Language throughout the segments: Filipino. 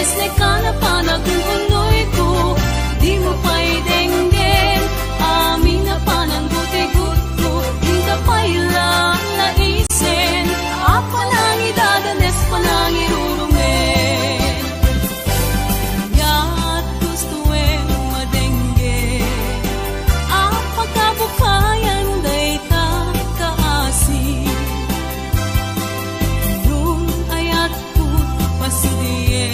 ne kana panagul unoy ko, di mo pa'y denggen, amin na panangguti-gut ko, di ka pa'y lalaisen, apalang idadanes palang irurumen. Ya't gusto madenggen, apagkabukayan day ta kaasi. Nun ayat ko pasidiye,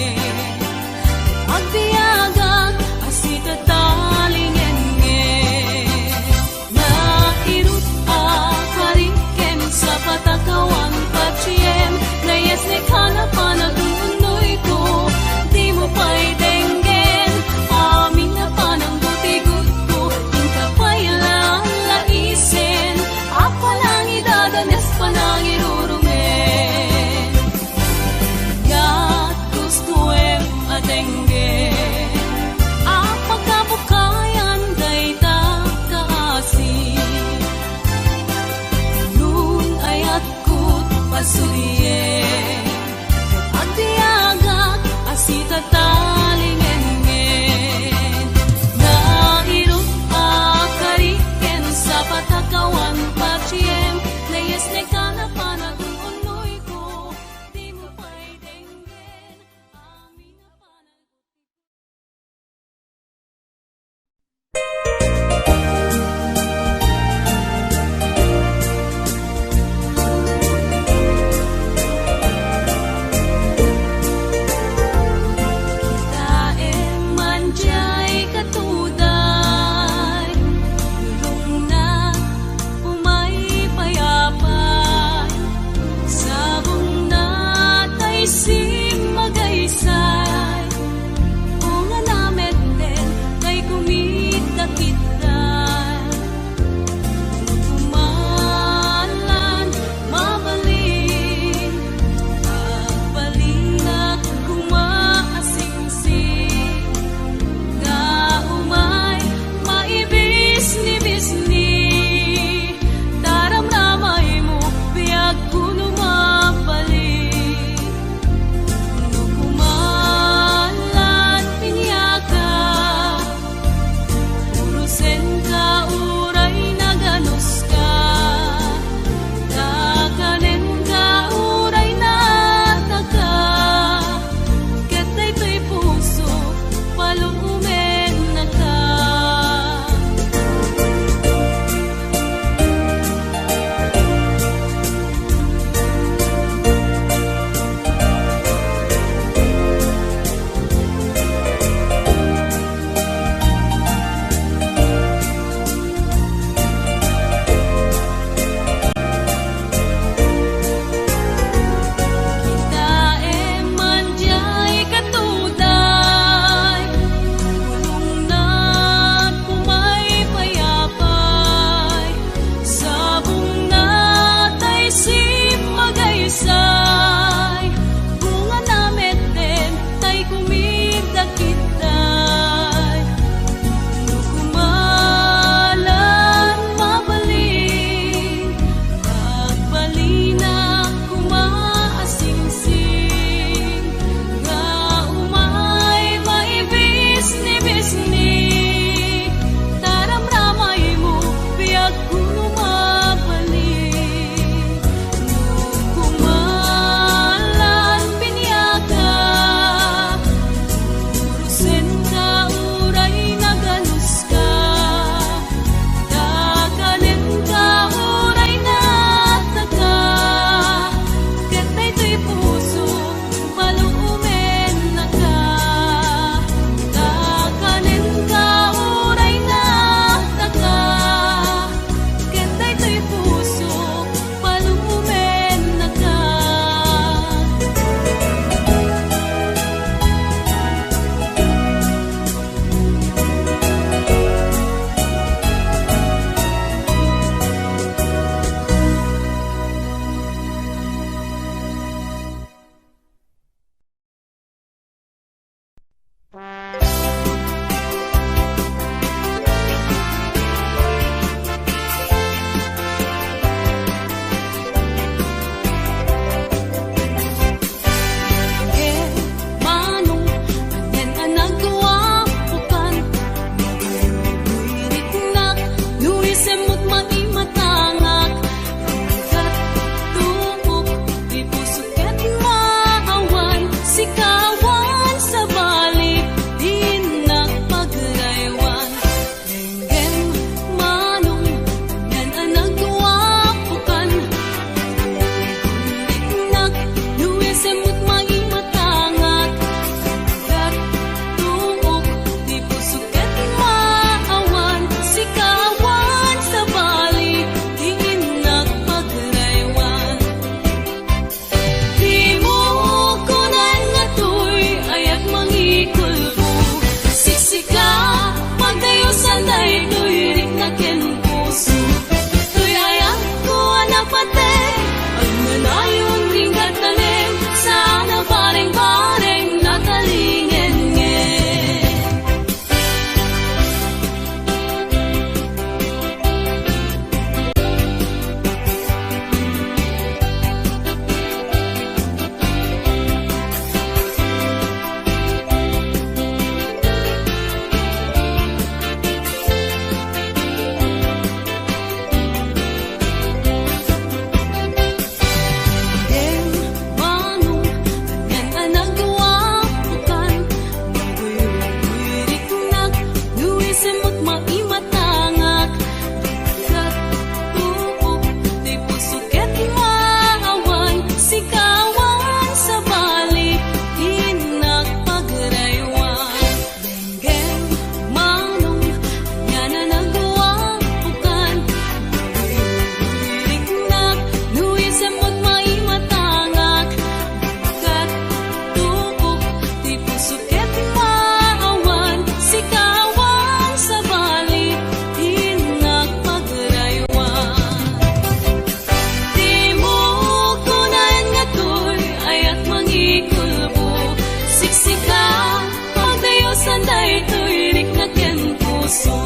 sanday tuirik na ken puso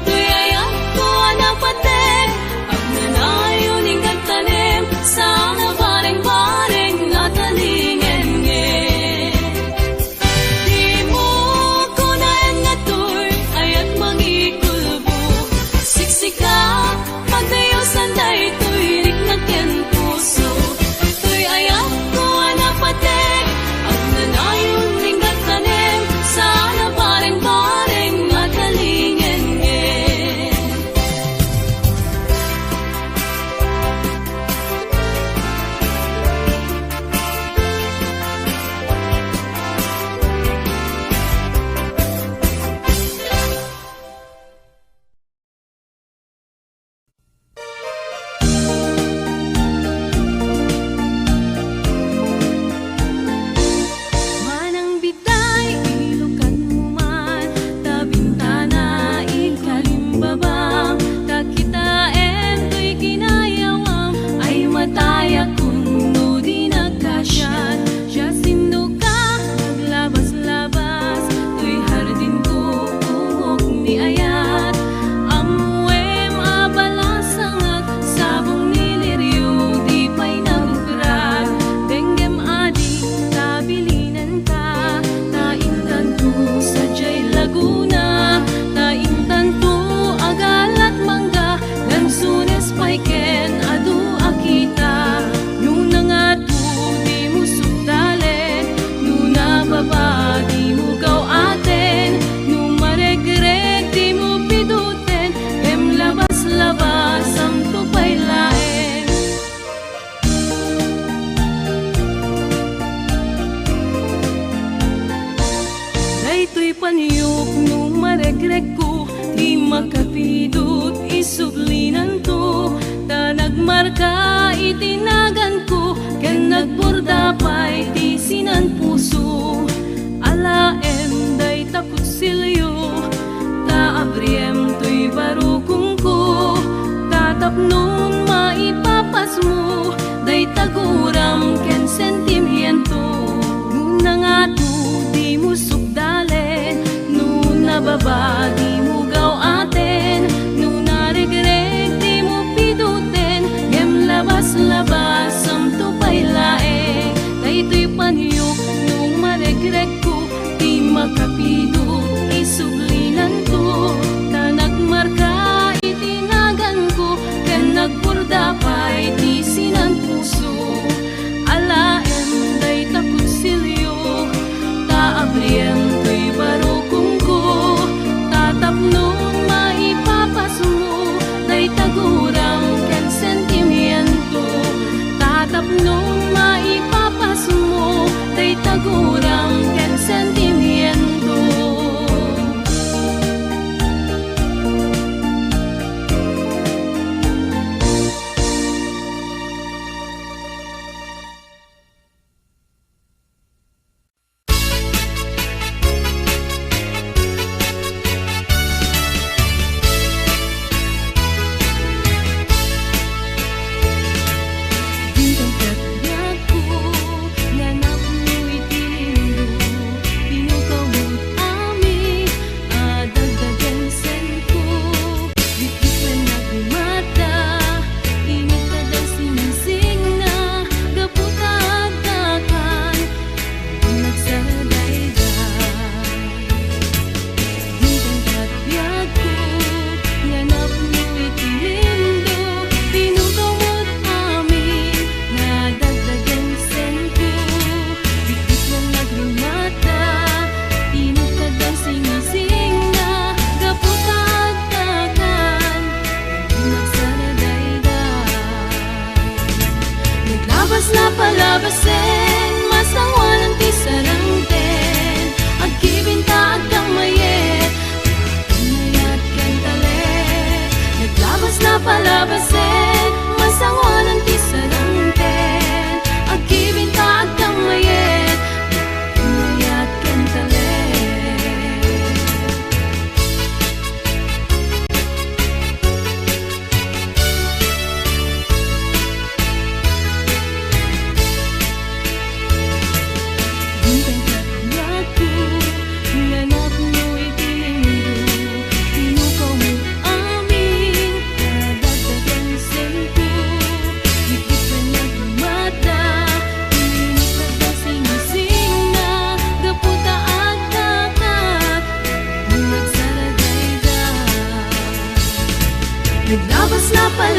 tuyayat ko anapatek ang nanayon ingat tanim sa nabareng-bareng na talingen di mo kunayan nga tuy ayat mangikulbo siksika pagdayo sanday tuirik na ken puso tuyayat ko anapatek ang nanayon ingat tanim sa nabareng-bareng na talingen Manang bitay, ilukan mo man, tabintana, ikalimbabang, kakitain to'y kinayawang, ay mataya kuno di nagkasyan. Siya sinuka, naglabas-labas, to'y hardin ko, umok ni ayat. Amuem abalasangag, sabong niliryo, di pa'y nagugrag. Benggem adi, tabilinan ka, taintan to sa Jay Laguna, taintan to agalat mangga, gansunes paiken adu akita. Nuna nga to di mo sugdalen, nuna baba di mo gaw aten, numaregreg di mo piduten, em labas-labas am to pailaen. Daytoy paniyok nung maregreg ko, di makapidot isublinan to, ta nagmarka itinagan ko, ken nagborda pa'y tisinan puso. Alaem day takutsilyo, ta abriem to'y barukong ko, tatapnon maipapas mo, day taguram ken sentimiento. Nuna nga to di mo sugdalen, nuna baba di mo gaw aten, nuna regreg di mo piduten, yem labas-labas am to pailaeng,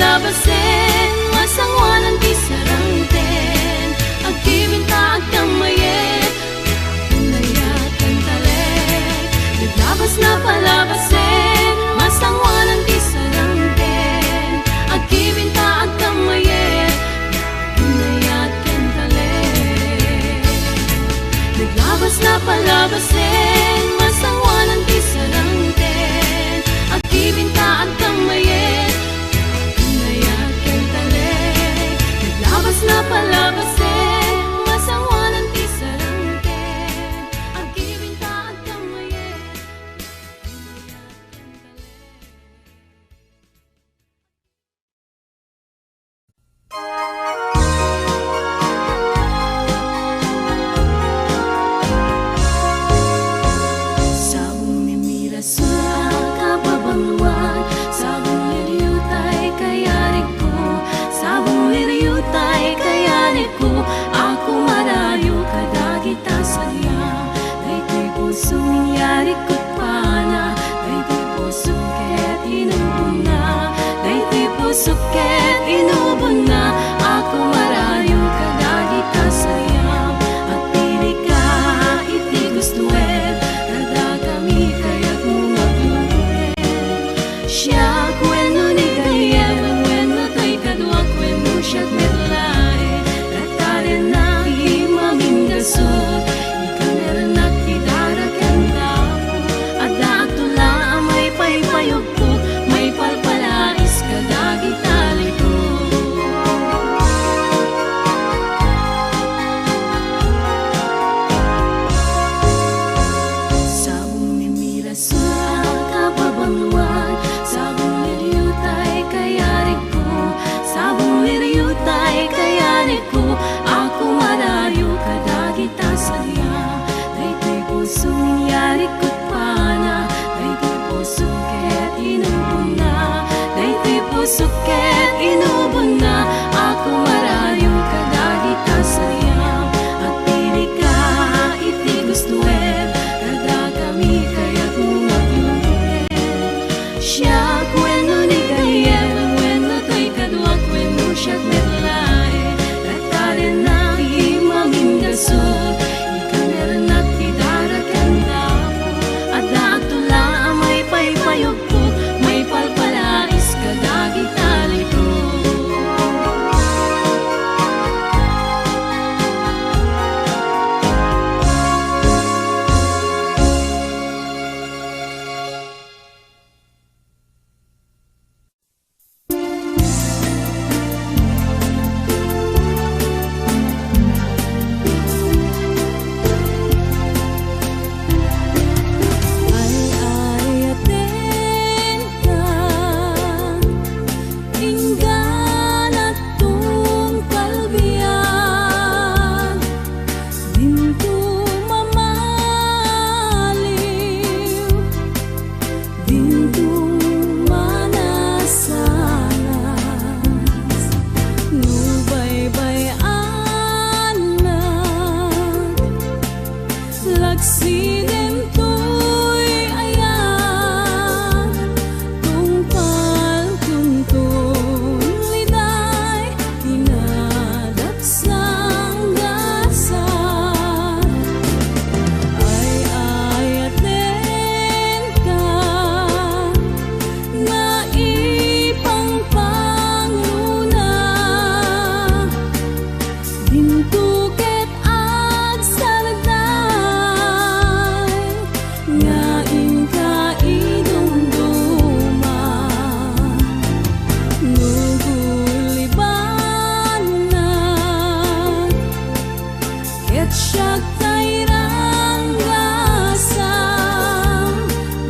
palabasin, masangwanan di sarangten, agkibinta agkamayet, nayakan talek. Naglabas na palabasin, masangwanan di sarangten, agkibinta agkamayet, nayakan talek. Naglabas na palabasin, masangwanan di sarangten, agkibinta agkamayet, nayakan talek. Naglabas na palabasin, masangwanan di sarangten, agkibinta agkamayet, nayakan talek. Sabong ni Mira sura kababanguan, sabong liriyutay kayarik ko, sabong liriyutay kayarik ko, ako marayo kadagita saya. Daytoy puso ningyari ko't pana, daytoy puso ket inubon na, daytoy puso ket inubon na, ako marayo kadagita saya. At pili ka iti gustuet, kada kami kaya't mga bluet. Siya kweno ni gayem, kweno to'y kadwak, kweno siya't merlae, kataren na imamingasot, ikameron at idarakan tao, at daatula may paypayugpo, may palpalais kadagitali ko. Sabong ni Mira sura kababanguan, sabong liriyutay kayarik ko, sabong liriyutay kayarik ko, ako marayo kadagita saya. Daytoy puso ningyari ko't pana, daytoy puso ket inubon na, daytoy puso ket inubon na, ako marayo kadagita saya. At pili ka iti gustuet, kada kami kaya't mga bluet. Siya kweno ni gayem, kweno to'y kadwak, kweno siya't merlae, kataren na imamingasot, ikameron at idarakan tao, at daatula may paypayugpo, may palpalais kadagitali ko. Ay-ayaten ka, inggan at tung kalbiyan, dinto mamaliw, dinto manasanas, nubaybayan na, lagsiden to'y ayan, tungpal tuntun liday, kinadaksang gasan. Ay-ayaten ka, naipangpangluna, dinto ket agsalday, nga inka idumduma, nuguliban na, ket siyak tayranggasam,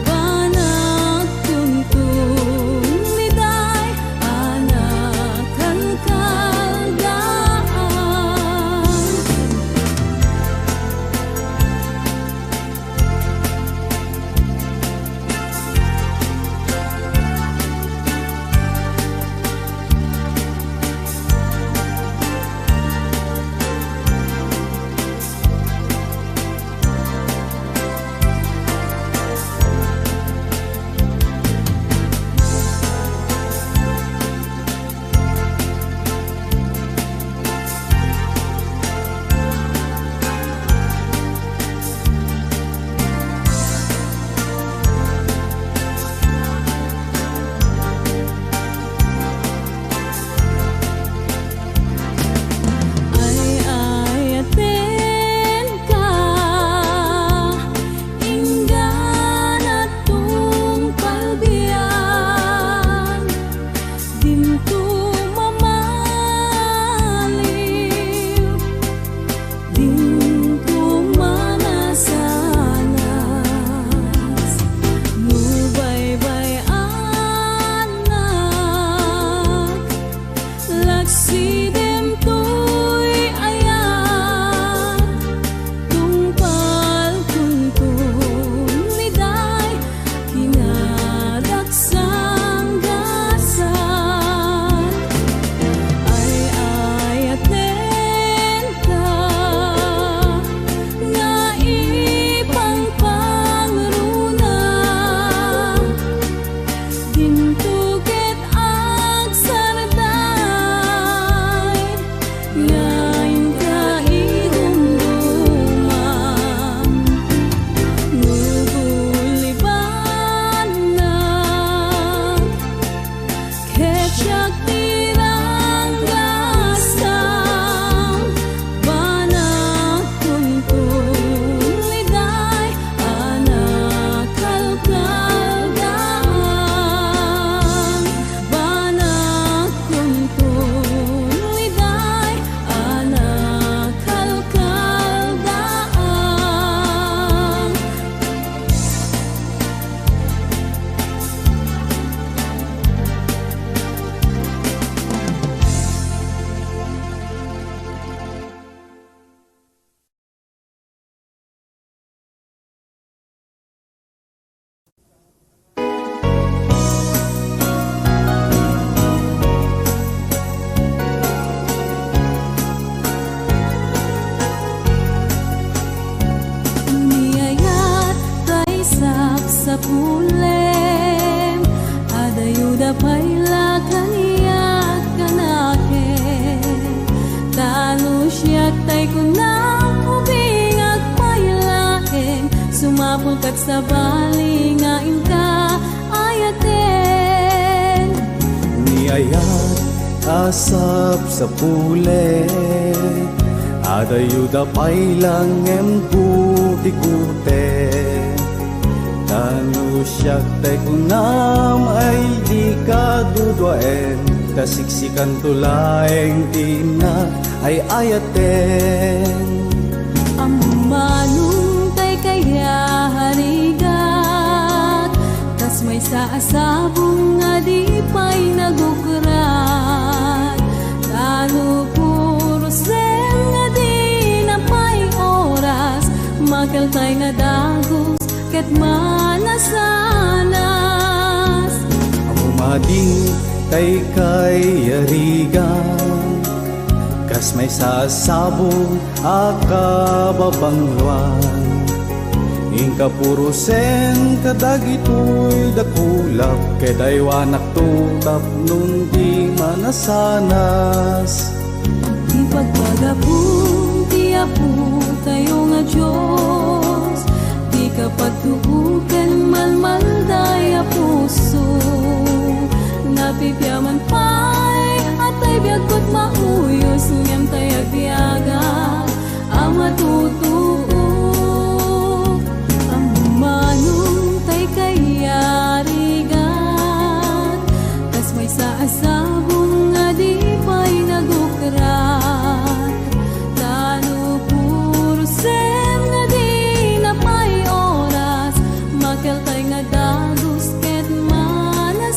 banag tuntun liday, anakan kalgaan. Agsabali nga inka ayaten. Niayat asap sa pule, adayuda pailang emputi-kute. Tanu siyak tay kunam ay di kadudwaen, kasiksikan tulaeng tina ay ayaten. Amanong tay kaya harigat, tas may saasabong nga di pa'y nagukrat. Talo puro sen nga di na pa'y oras, makaltay nga dagos ket manasanas. Amumading tay kay yarigan, kas may sasabong akababangluan. Ingka puro sen kadagitoy dakulap, kay daywanak tutap nun di manasanas. Di pagpagapong ti apo tayo nga Diyos, di kapag tuhukan malmalday a puso. Napipiyaman pa'y atay biyagkot mauyos, ngem tay agbiyaga ang matutuo. Ang manong tay kayarigan, kas may saasabong nga di pa'y nagukrat. Tano puro sen nga di na pa'y oras, makeltay nga dagos ket manasanas.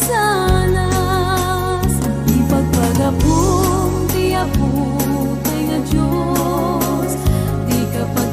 Di pagpagapong ti apo tay nga Diyos, di kapag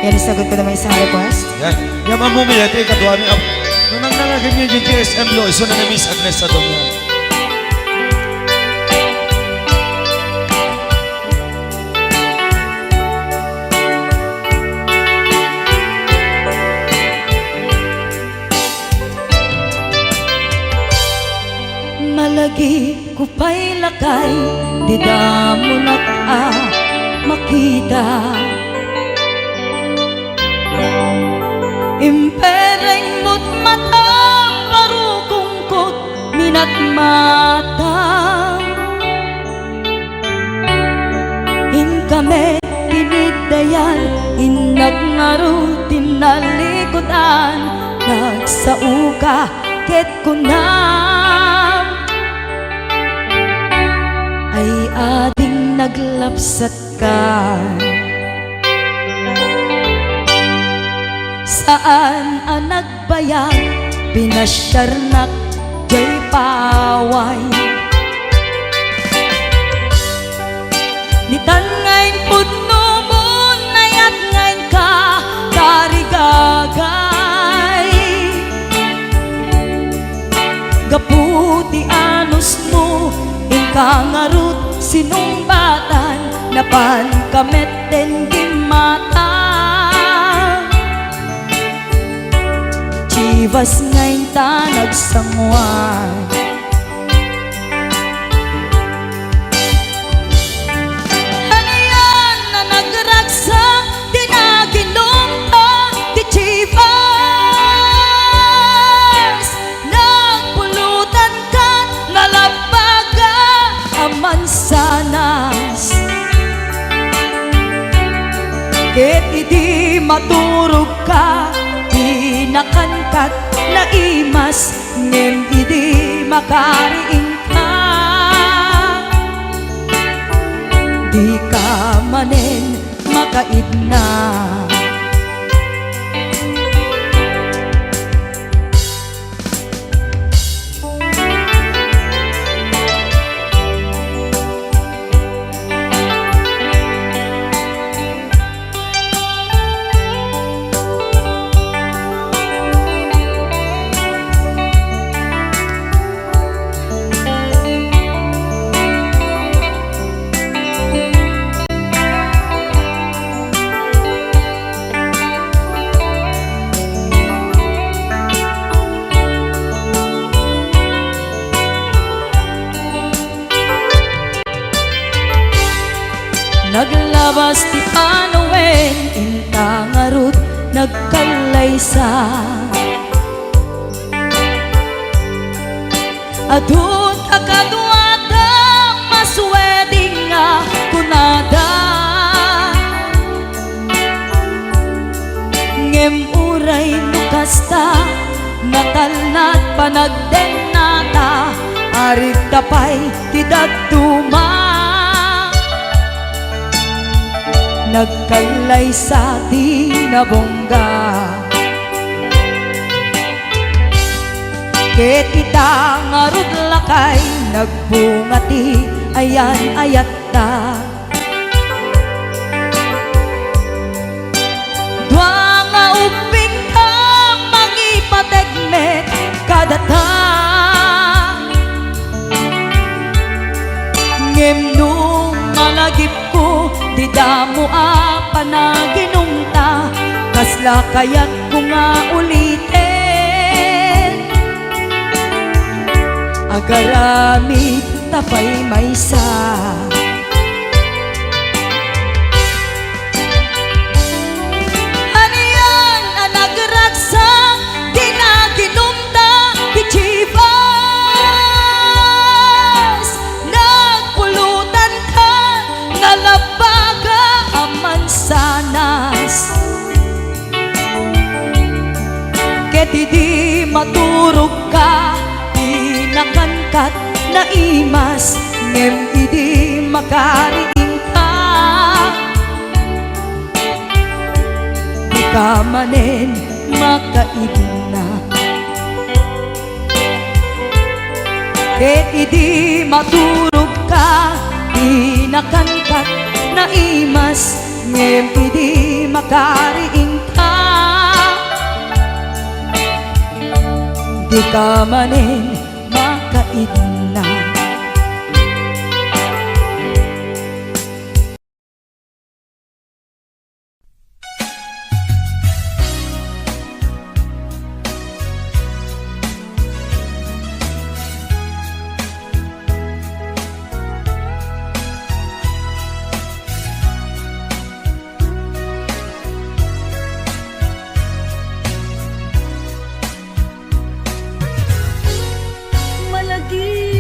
Yan, isagot ko naman isang request. Yan. Yan ang mumiyat eh, kadwa ni nung nangnangagin niya yung GSM lo, iso na Miss Agnes sa doon yan. Malagi ko pa'y lakay, di da mo makita. Impereng mo't mata, parukungkot minat mata. In kami tinigdayan, inag ngaro tinalikutan, nagsauka ket kunam. Ay ading naglapsat ka, saan ang nagbayag, pinasyarnak jay paway. Nitan ngayon puno mo, nayat ngayon ka, tarigagay. Gaputi anus mo, kangarut sinumbatan, napan kamet den gimata. Chivas ngayon ta nagsangwan, ano yan na nagragsak, di naginom ta, di Chivas. Nagpulutan ka, nalabaga mansanas, ket idi maturog ka, pinakangkat na imas, ngem idi makariing ka. Di ka manen makaidna. Naglabas ti Panowen, intangarut nagkalaysa. Adut akadwada masweding nga kunada. Ngem uray nukasta, natalnat panagdenata, arit tapay tidagduma. Nagkalay sa tinabongga, ket ita ngarud lakay, nagbungati ayan ayatta. Dua nga uping ka, mangipategmet kadata. Ngem nung malagip ko, di damo panaginumta, kasla kaya't ko nga ulitin. Agaramit tapay maysa, ano yan ang nagragsak, di naginumta, di Chivas. Nagpulutan ka, nalabaga mansanas, ket idi maturog ka, pinakangkat na imas, ngem idi makariing ka. Di ka manen makaidna, ket idi maturog ka, pinakangkat na imas, ngem idi makariing ka di ka manin makaidna. Malagi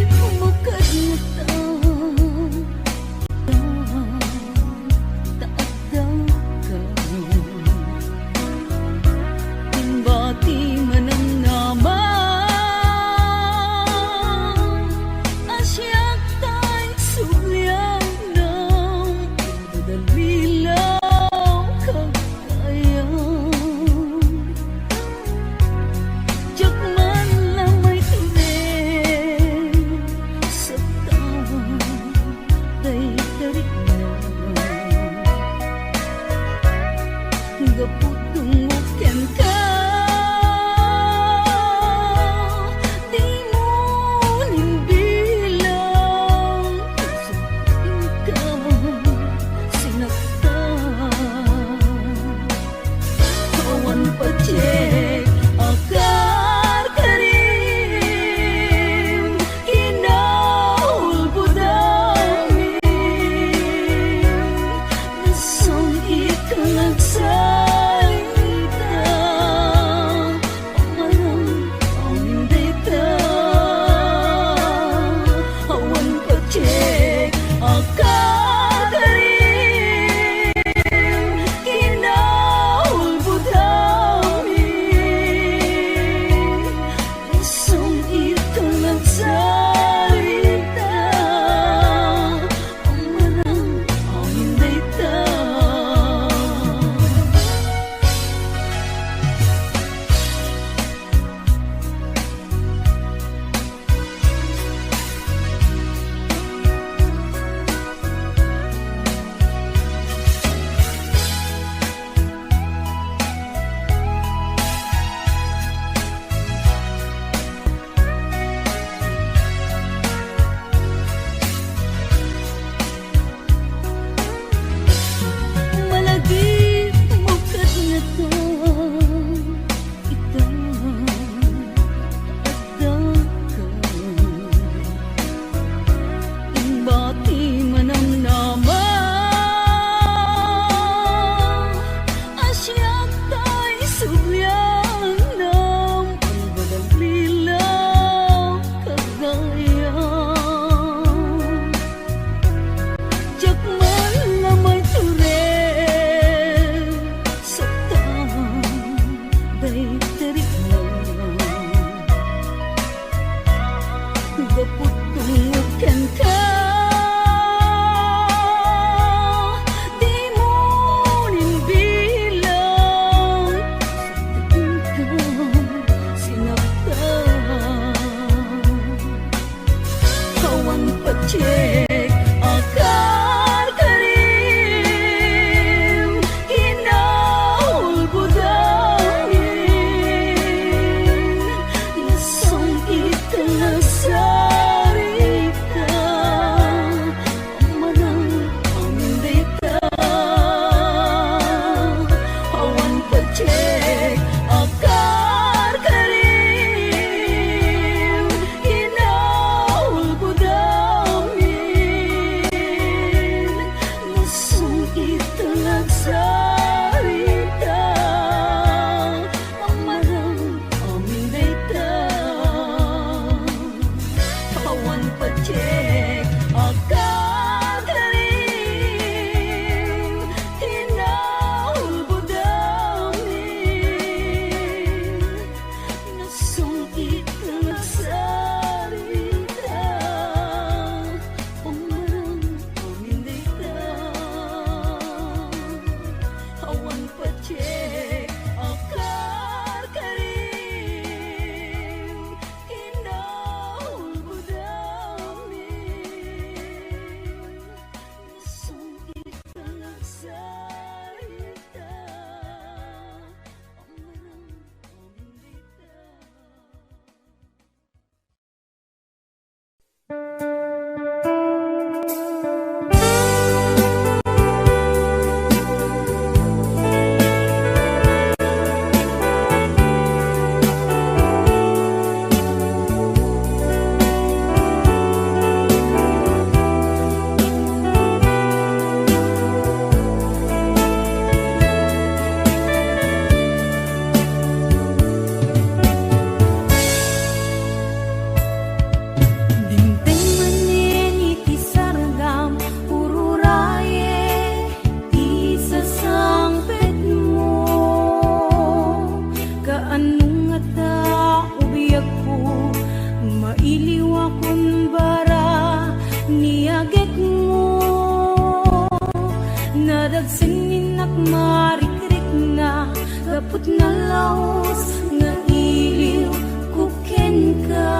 Kaput na laos nga iliw kuken ka,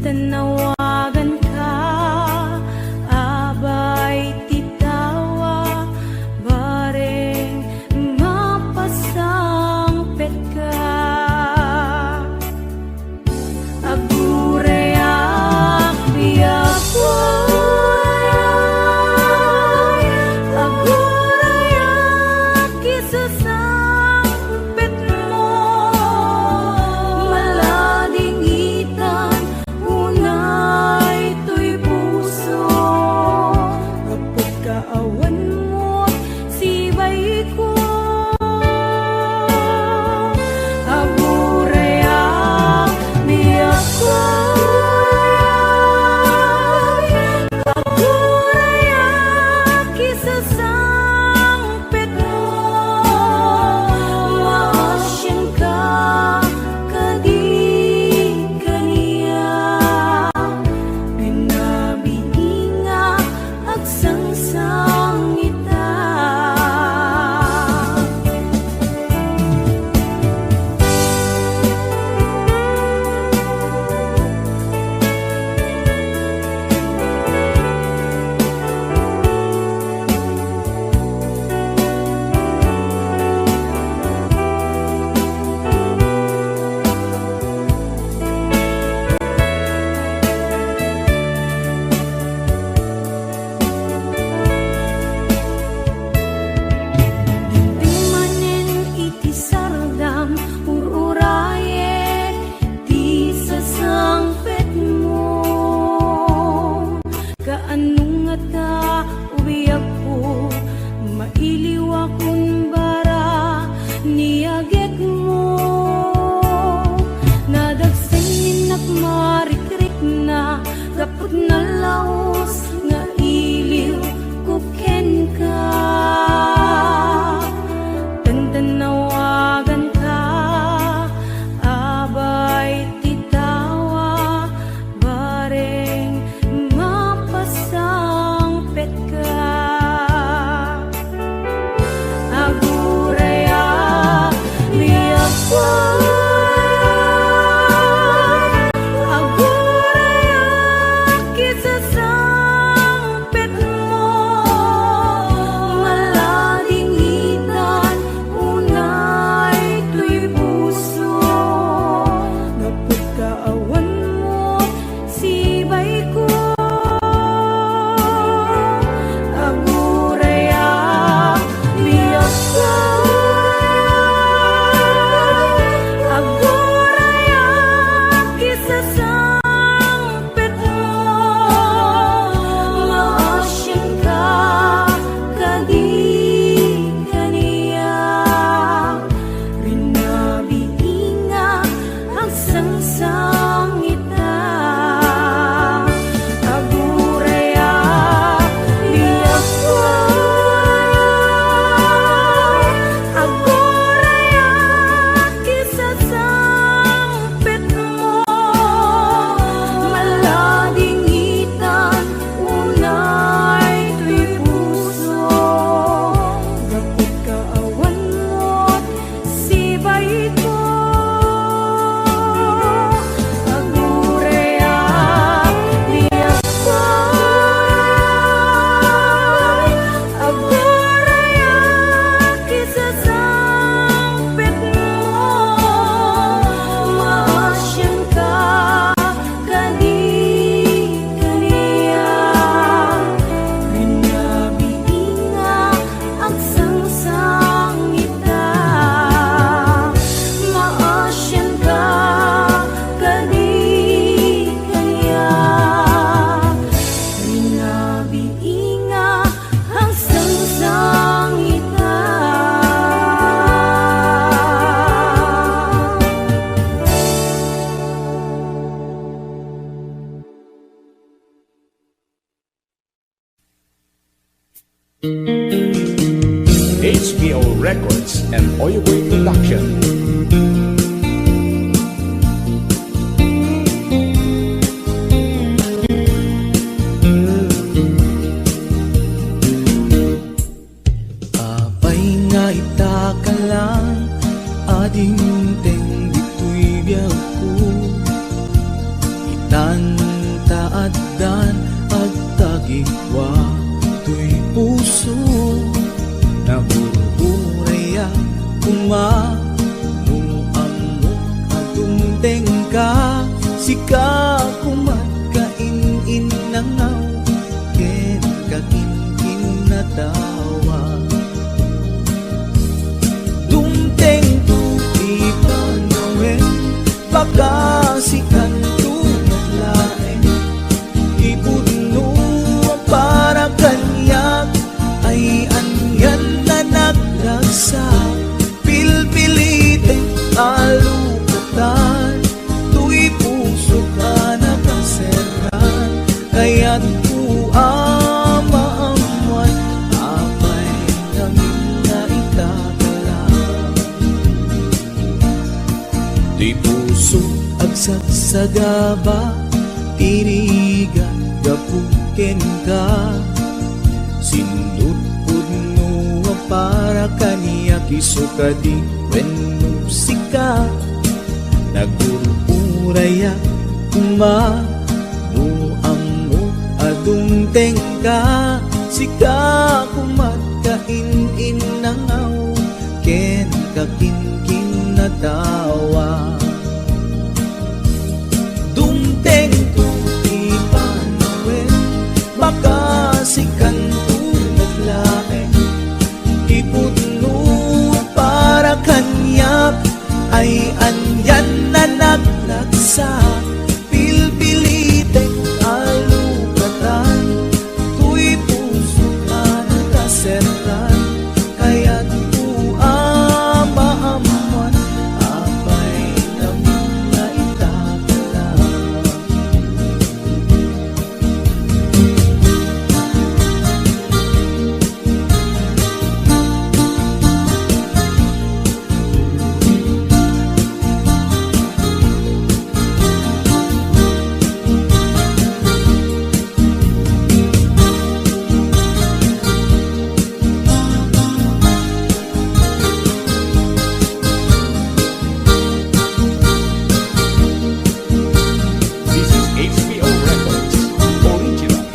tanawagan ka, abay titawa, bareng mapasangpet ka. Agureyak biyak agureyak isasangpet mo, malading itan unay to'y puso. Kapag kaawan mo sibay ko, agureyak biyak ko, agureyak isasangpet mo, maasyan ka kadi kaniya, pinabiinga agsangsang ita. Timanen iti sardam ururayek di sasangpet mo, kaanong nga ta ubiyak ko, mailiw akong bara niagek mo, nadagsanin nakmarikrik na, kaput na laos nga iliw kuken ka, tanawagan ka, abay titawa, bareng mapasangpet ka. Agureyak biyak ko, agureyak isasangpet mo, malading itan unay to'y puso. Kapag kaawan mo sibay ko, agureyak biyak ko, agureyak isasangpet mo, maasyan ka kadi kaniya, rinabiinga agsangsang ita. Agureyak biyak ko, agureyak isasangpet mo, malading itan unay to'y puso. Kapag kaawan mo sibay ko, agureyak biyak ko, agureyak isasangpet mo, maasyan ka kadi kaniya, rinabiinga agsangsang ita, maasyan ka kadi kaniya, rinabiinga agsangsang ita. HBO Records and Oyeboy Production. Abay nga itaka lang ading teng dito'y biyaw ko itan taadan at tagikwa to'y puso na burburaya kumanong amo adumteng ka sika kumatkain nangaw ken kakin natawa dumteng tu ipanawen baka sikan tu naglaeng ipudno para kanyak ay anyan na nagragsa pilpilite alukatan tu'y puso ka nakaseran kaya't ku amaamuan apay namin na itakalang di puso agsagsagaba tirigan gapuken ka sindut pudno para kaniya kisukadi when musika nagururaya kuma no amo adumteng ka sika kumatkain nangaw ken kakin natawa dumteng tu ipanawen baka sikan tu naglaeng ipudno para kanyak ay anyan na naglagsa pilpilite alukatan tu'y puso ka nakaseran kaya't ku amaamuan apay namin na itakalang This is HBO Records Original.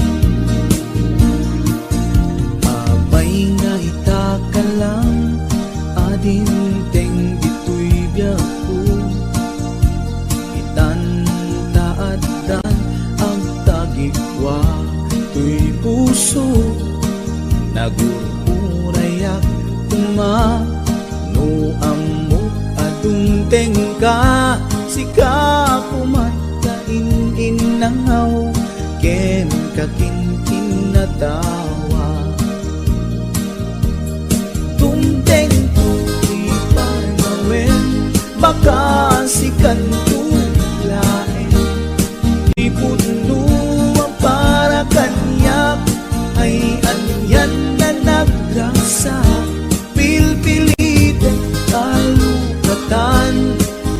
apay nga itaka lang adin teng dito'y biyaku itan taadan ang tagikwa to'y puso nagururayak kuma no amo adumteng ka sika kumatkain nangaw ken kakin natawa dumteng tu ipanawen baka sikan tu laeng ipudno para kanyak ay anyan na nagrasa pilpilite alukatan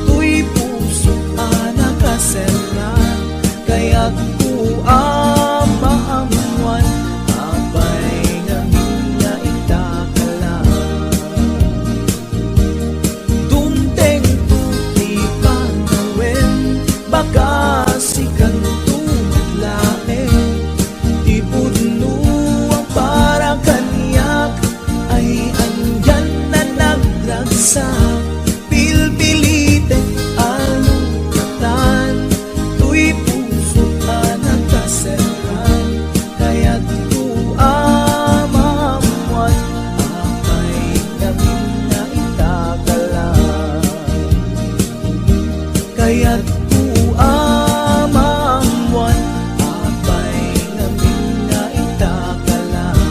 tu'y puso ka nakaseran kaya't ku amaamuan apay namin na itakalang dumteng tu ipanawen baka sikan tu naglaeng ipudno para kanyak ay andyan na nagragsa pilpilite alukatan tu'y puso ka nakaseran kaya't ku amaamuan apay namin na itakalang kaya't ku amaamuan apay namin na itakalang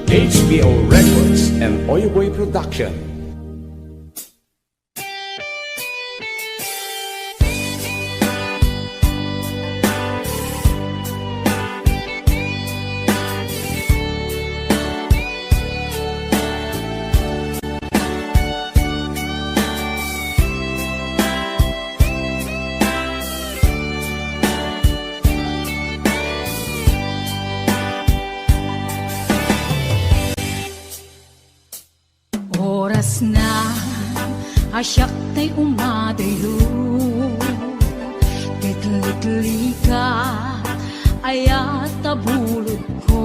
HBO Records and Oyoboy Production. na asyak tay umadayo Kitli-tli ka ayat tabulod ko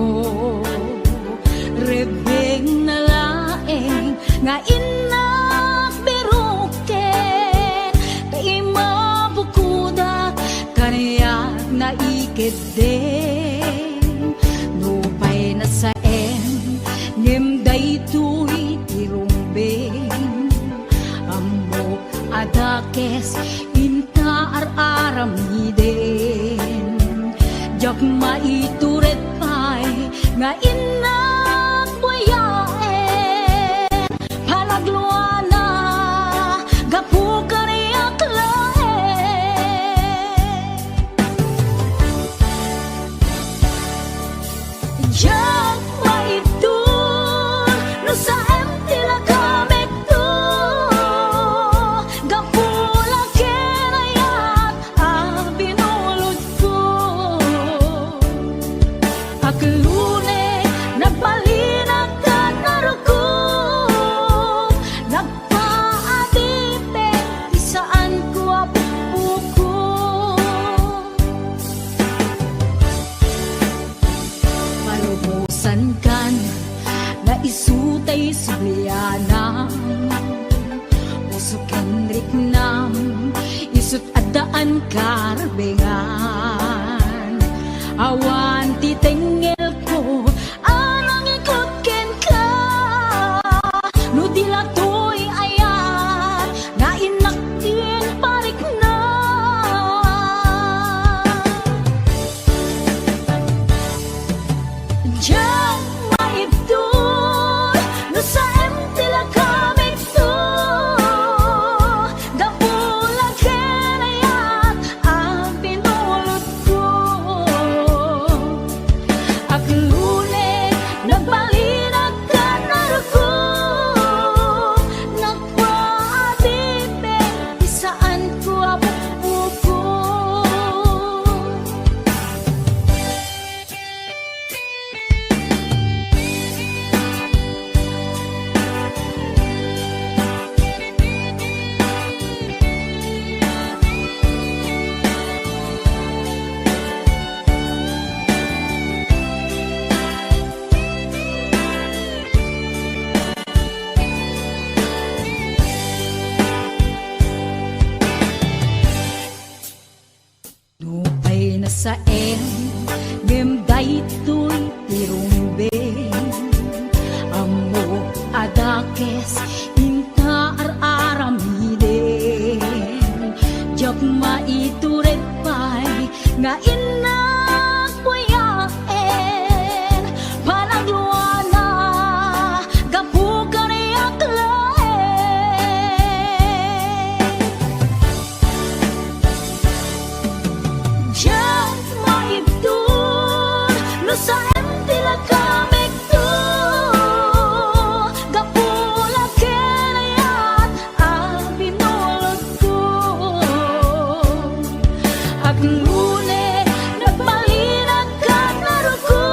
Rebeng na laeng nga inak biruken Kay mabukuda kaniyak na ikeden Nupay na sa ngem daytoy tirumbeng Ammo adakes inta ar-aramiden Jak maituret pay nga inak buyaen Palagluana gapu kaniyak laen Jak maitur no sa emtila kamek to Gapula kenayat binulod ko Aklune nagbalinag ka naruko Nagpaadipe isaan ko apuko Palubusan kan na isutay sublianam Usukin riknam isut adaan karbengan Awan titengel ko anang ikot ken ka No dilatoy ayat na inaktin parik na Diyan maibdoy no sa emtila kamik to Gapulang kenayat ang pinulot ko Aklune nagbalinag ka naruko Nagpaadipe isaan ko apupuko Nupay na sa ngem daytoy tirumbeng Ammo adakes inta ar-aramiden Jak maituret pay nga inak buyaen Panagluana gapu kaniyak laen Diyan maibdun no sa emtila kamek to Gapula kenayat ang binulot ko Aklune nagbalinag ka naruko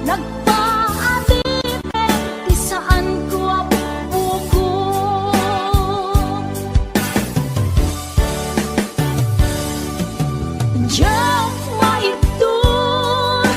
Nagpaadipe isaan ko apupuko Diyan maibdun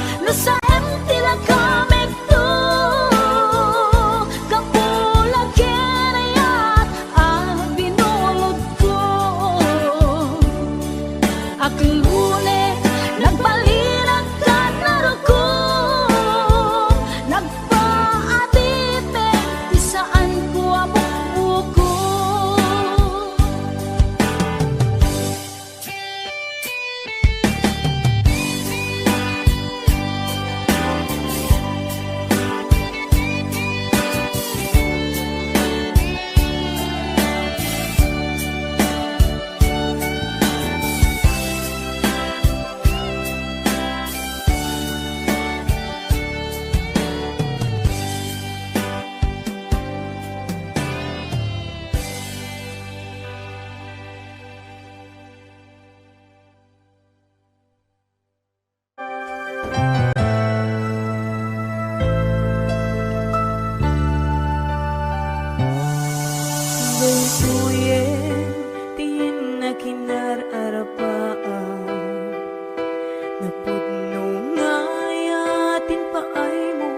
Napudno nga yatin paay mo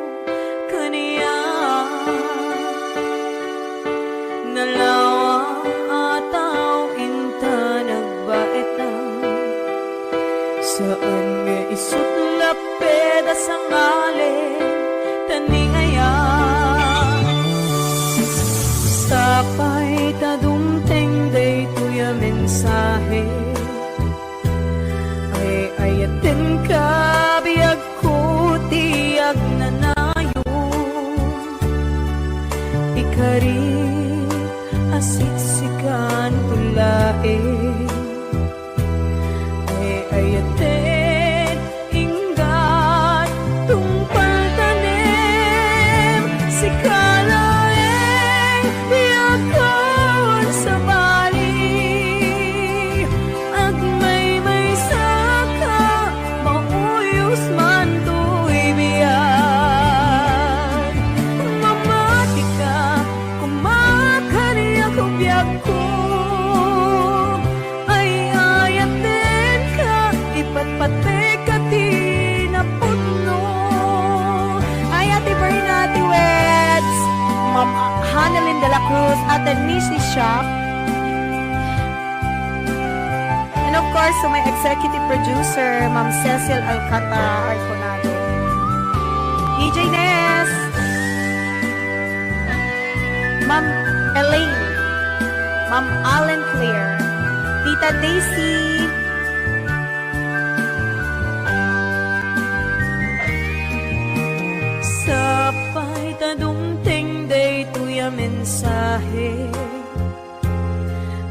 kaniya nalawa ataw inta nagbait na saan nga isutlap peda sa ngalin taningaya sapay tadumteng day tuya mensahe ay ayatin ka biyag ko tiyag nanayo ikari asiksikan tulae ay ayatin inggat tungpal tanim si kalaeng biyakon sa bali agmay saka mauyos man to'y biyag mamati ka kumakani ako biyag ko ay ayatin ka ipatpate ka tinapudno ay Ate Berna, Ate Weds, Ma'am Hanalyn de la Cruz at the Nisi Shop. And of course, to my executive producer, Ma'am Cecil Alcantara Arconado. DJ Ness, Ma'am Elaine, Ma'am Allen Claire, Tita Daisy, sapay tadumteng day tuya mensahe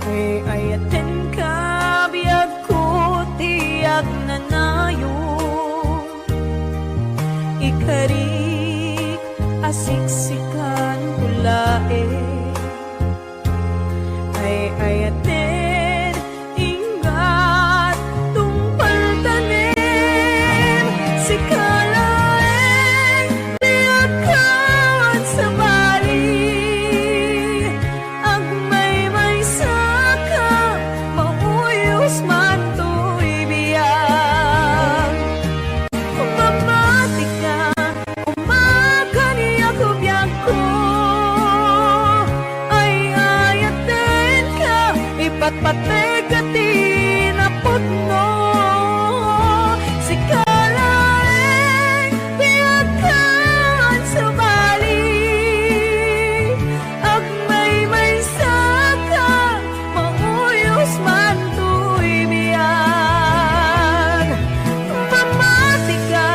ay ayaten ka biyag ko tiyag nanayo ikarik asiksikan kulae ay ayaten ingat tungpal tanim si kalaeng biyagkan sa bali agmay saka mauyos man to'y biyag kumamati ka kumakani ako biyag ko ay ayaten ka ipatpate ka tinapudno si kalaeng biyagkan sa bali agmay saka mauyos man to'y biyag mamati ka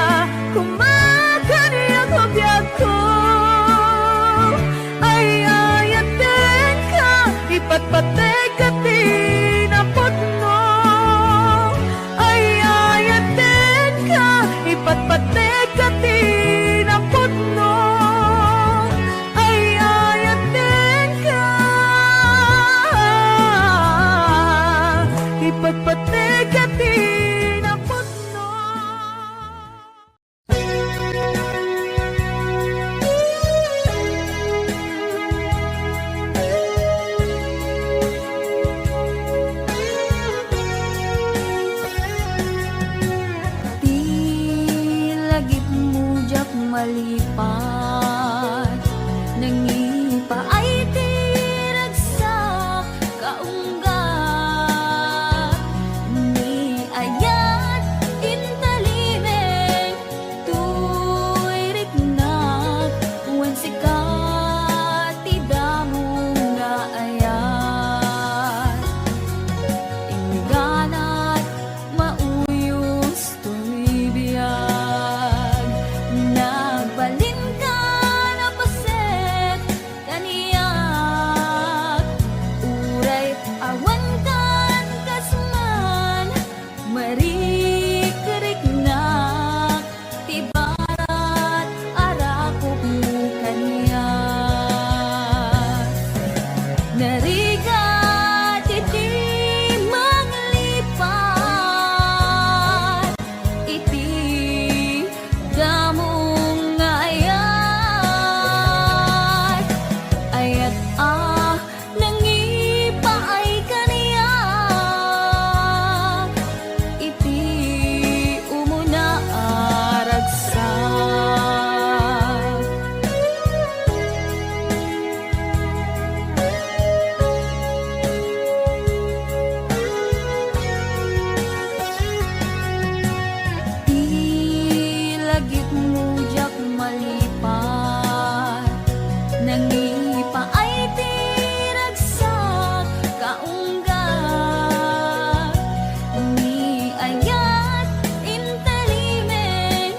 kumakani ako biyag ko ay ayaten ka ipatpate ka tinapudno ay ayaten ka ipatpate ka tinapudno ay ayaten ka ipatpate ka tinapudno. Di lagip mujak malipat nangipa ay tiragsak kaunggat ni ayat intalimeng tuy riknak wen sikat tidamong nga ayat ingganat mauyos to'y biyag nagbalin ka lagip mo jak malipat. Nangipa ay tiragsak kaunggat. Ni ayat intelimen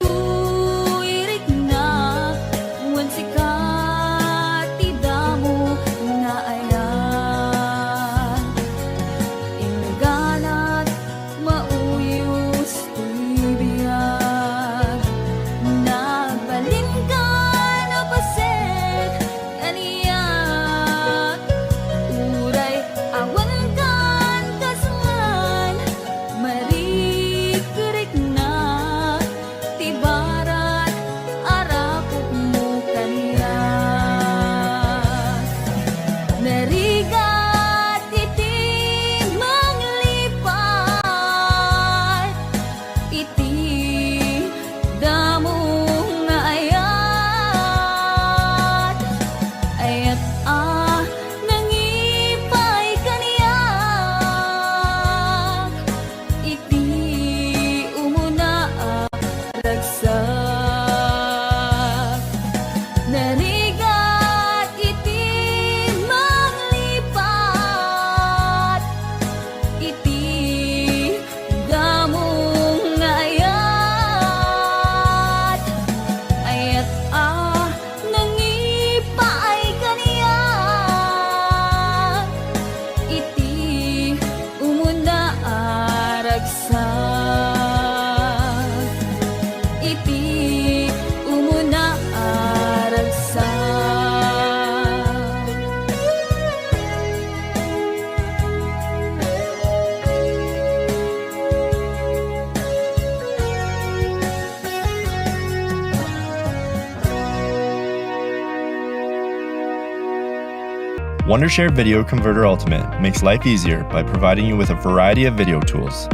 tuirik na wan sikat tidamo nga ayan. Inganat mauyos tuibiyag. Nagbalin ka na pasek kaniyak. Uray awan kan kasman marikrik na tibarat arakot mo kaniyak. Narigat iti manglipat iti damo nga ayat. Ayat nangipay kaniyak iti umuna ragsak. Narigat iti manglipat iti damong nga ayat. Ayat nangipaay kaniyak iti umuna ragsak. Iti umuna ragsak. Wondershare Video Converter Ultimate makes life easier by providing you with a variety of video tools.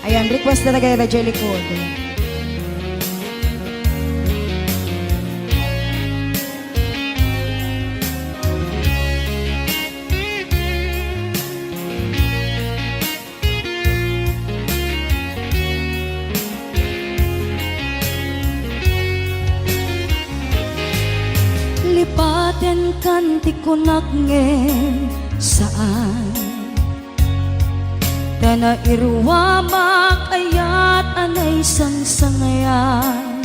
Ayan, request na kay Radyo Likod. Lipaten kan ti kunak ngem saan Tana irwa makayat anay sang-sangayan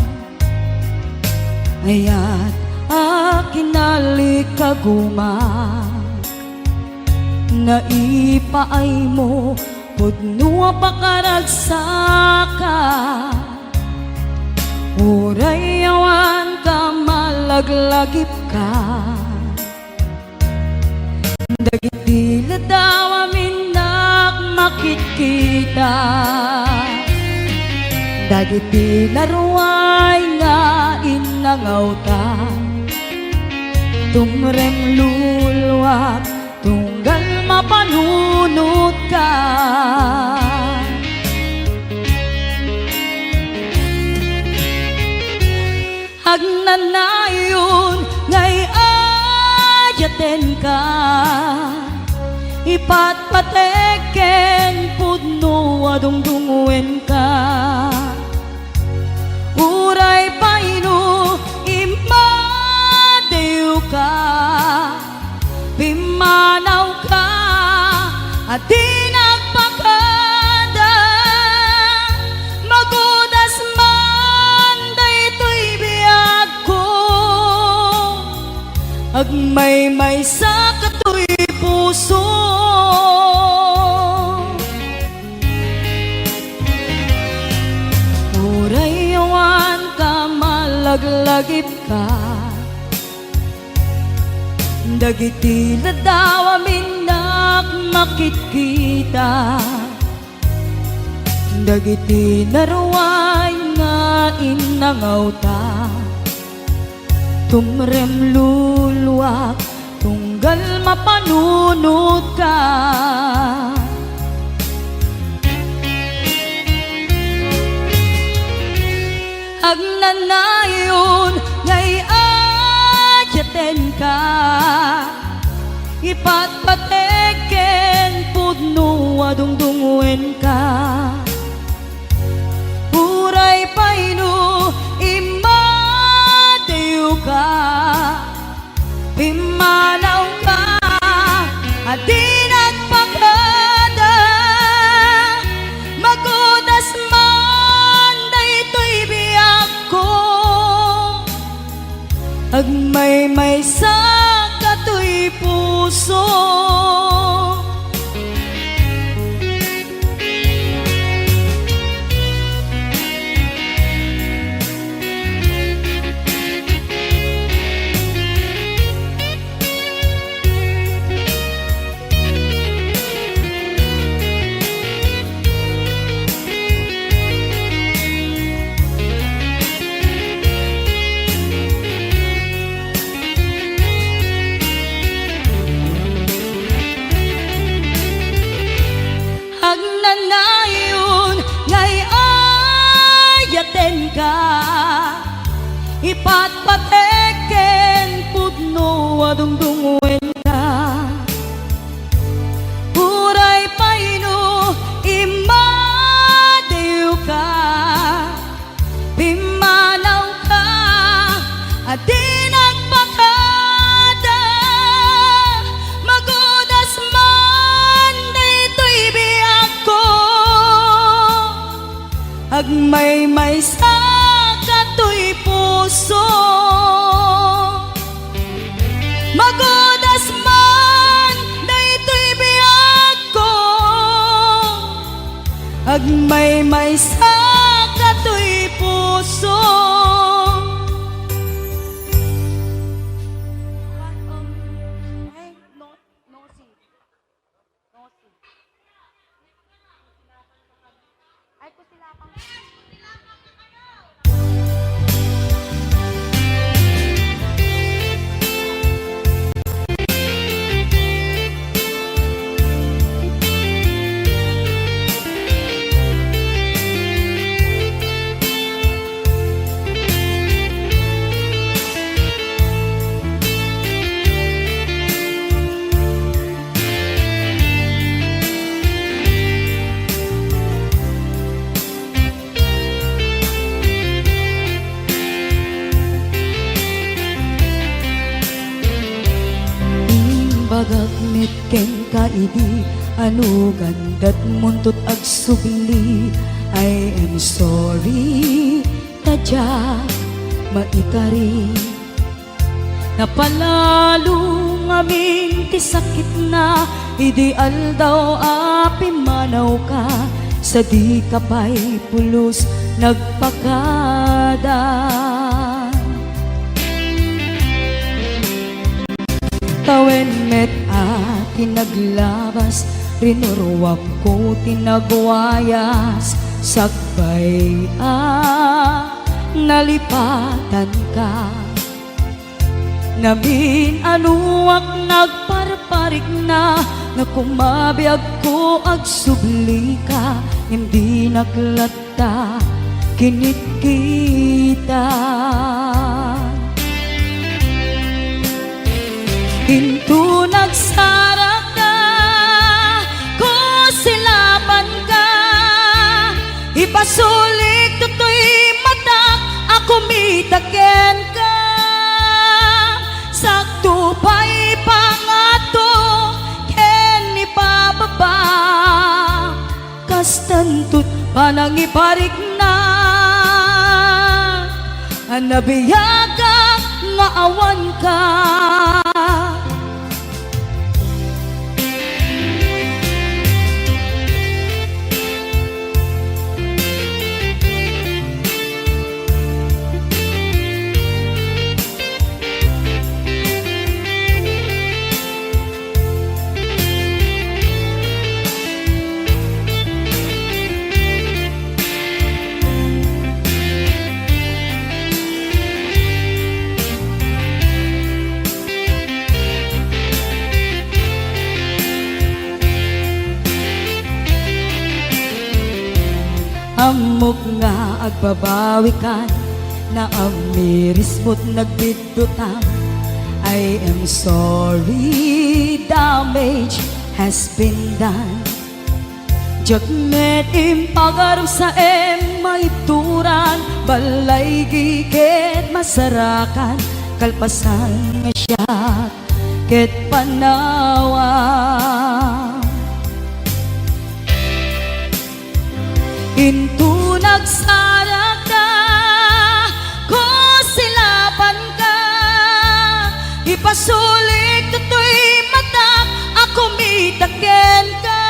Ayat akinali kagumak Naipaay mo pudnua pakaragsaka Uray awan ka malaglagip ka Dagiti ladaw aminak makikita Dagiti laruay nga inangaw ta Tumrem luluwak tunggal mapanunot ka Agnanayon ngay ayaten ka Ipatpateken pudno adungdunguen ka Uray paino imadew ka Pimanaw ka at di nagpakada Magudas man daytoy biyag ko Agmay-may sa katoy puso Uray awan ka malaglagip ka Dagiti ladaw aminak makikita Dagiti naruay nga inangaw ta Tumrem luluwak tunggal mapanunot ka Agnanayon ngay ayaten ka Ipatpateken pudno adungdunguen ka Uray paino imadew ka Pimanaw ka at di nagpakada Magudas man daytoy biyag ko Agmay-may sa katoy puso Agnanayon ngay ayaten ka Ipatpateken pudno adungdunguen ka Uray paino imadew ka Pimanaw ka at di nagpakada Magudas man daytoy biyag ko Agmay-may sa katoy puso Magudas man daytoy biyag ko Agmay-may sa katoy puso ken kaidi anu gandat muntot ag subli. I am sorry tadya maikari. Napalalo ngamin ti sakit na ideal daw api manaw ka. Sa di kapay pulos nagpakada. Tawen met tinaglabas, rinuruwap ko tinagwayas. Sakbay nalipatan ka. Namin anuak nagparparik na, nga kumabiyag ko ag subli ka. Hindi naglata kinit kita. Hinto nagsarak ka, ko silaban ka. Ipasulik tutoy mata, ako mitaken ka. Sakto pa'y pangato, ken ipababa. Kastantut panang iparik na, anabiyaga nga awan ka. Amok nga agbabawi kan, na amiris mo't nagbidutang. I am sorry, damage has been done. Jagmet impagaram sa maituran, balay gigit masarakan, kalpasan nga siya ket panawan. Hinto nagsarak ka, ko silaban ka. Ipasulik tutoy mata, ako mitaken ka.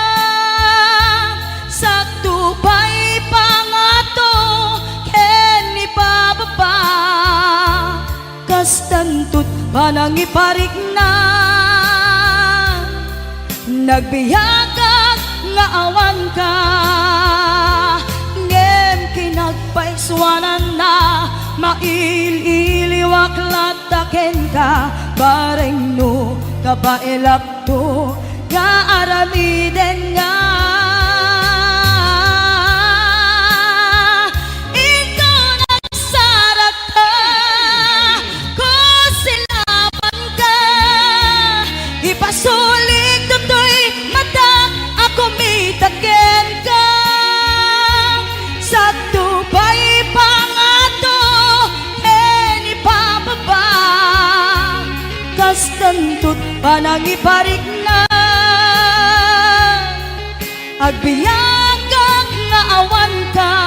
Sakto pa'y pangato, ken ipababa. Kastantut panang iparik na, nagbiyagag nga awan ka. Kinagpaiswanan na, maililiwak lataken ka. Bareng no, kabailak to, kaaramiden nga. Ikaw nagsarak ka, ko silaban ka. Ipasulik tutoy mata, ako mitaken ka. Sakto pa'y pangato, ken ipababa. Kastantut panang iparik na, agbiyagang nga awan ka.